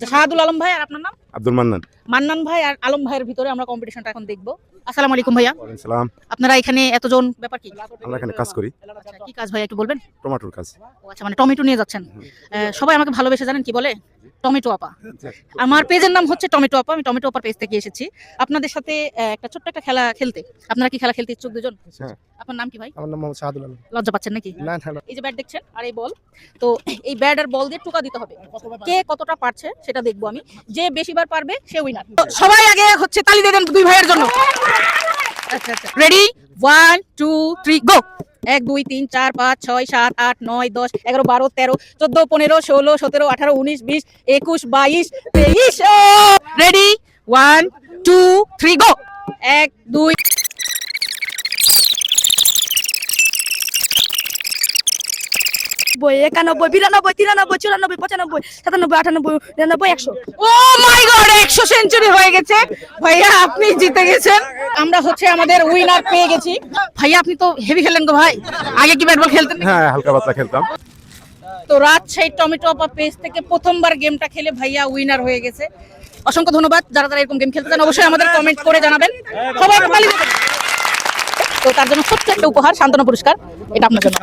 শাহাদুল আলম ভাই আর আপনার নাম? আব্দুল মান্নান। মান্নান ভাই আর আলম ভাইয়ের ভিতরে আমরা কম্পিটিশনটা এখন দেখবো। আসসালামু আলাইকুম ভাইয়া। ওয়ালাইকুম সালাম। আপনারা এখানে এতজন, ব্যাপার কি? আমরা এখানে কাজ করি, আচ্ছা, কি কাজ ভাইয়া একটু বলবেন? টমেটোর কাজ। ও আচ্ছা, মানে টমেটো নিয়ে যাচ্ছেন। সবাই আমাকে ভালোবেসে জানেন কি বলে? টমেটো আপা। আমার পেজের নাম হচ্ছে টমেটো আপা। আমি টমেটো আপার পেজ থেকে এসেছি আপনাদের সাথে একটা ছোট্ট একটা খেলা খেলতে। আপনারা কি খেলা খেলতে ইচ্ছুক দুজন? হ্যাঁ। আপনার নাম কি ভাই? আমার নাম মোহাম্মদ শাহাদুল আলম। লজ্জা পাচ্ছেন নাকি? না না, এই যে ব্যাট দেখছেন আর এই বল, তো এই ব্যাট আর বল দিয়ে টোকা দিতে হবে। কে কতটা পারছে সেটা দেখবো আমি। যে বেশিবার পারবে সে উইনার। সবাই আগে হচ্ছে তালি দিয়ে দেন দুই ভাইয়ের জন্য। আচ্ছা আচ্ছা, রেডি, 1 2 3 গো। 1 2 3 4 5 6 7 8 9 10 11 12 13 14 15 16 17 18 19 20 21 22 23 রেডি, 1 2 3 গো। 1 2 91 92 93 94 95 96 97 98 99 100। ও মাই গড, 100 সেঞ্চুরি হয়ে গেছে ভাইয়া, আপনি জিতে গেছেন। আমরা হচ্ছে আমাদের উইনার পেয়ে গেছি। ভাইয়া আপনি তো হেভি খেলেন গো ভাই, আগে কি ব্যাট বল খেলতেন নাকি? হ্যাঁ, হালকা পাতলা খেলতাম। তো রাজশাহী টমেটো আপা পেজ থেকে প্রথমবার গেমটা খেলে ভাইয়া উইনার হয়ে গেছে। অসংখ্য ধন্যবাদ। যারা যারা এরকম গেম খেলতে চান অবশ্যই আমাদের কমেন্ট করে জানাবেন। সবাই একটু তালি দেবেন। তো তার জন্য ছোট্ট একটা উপহার, সান্ত্বনা পুরস্কার, এটা আপনার জন্য।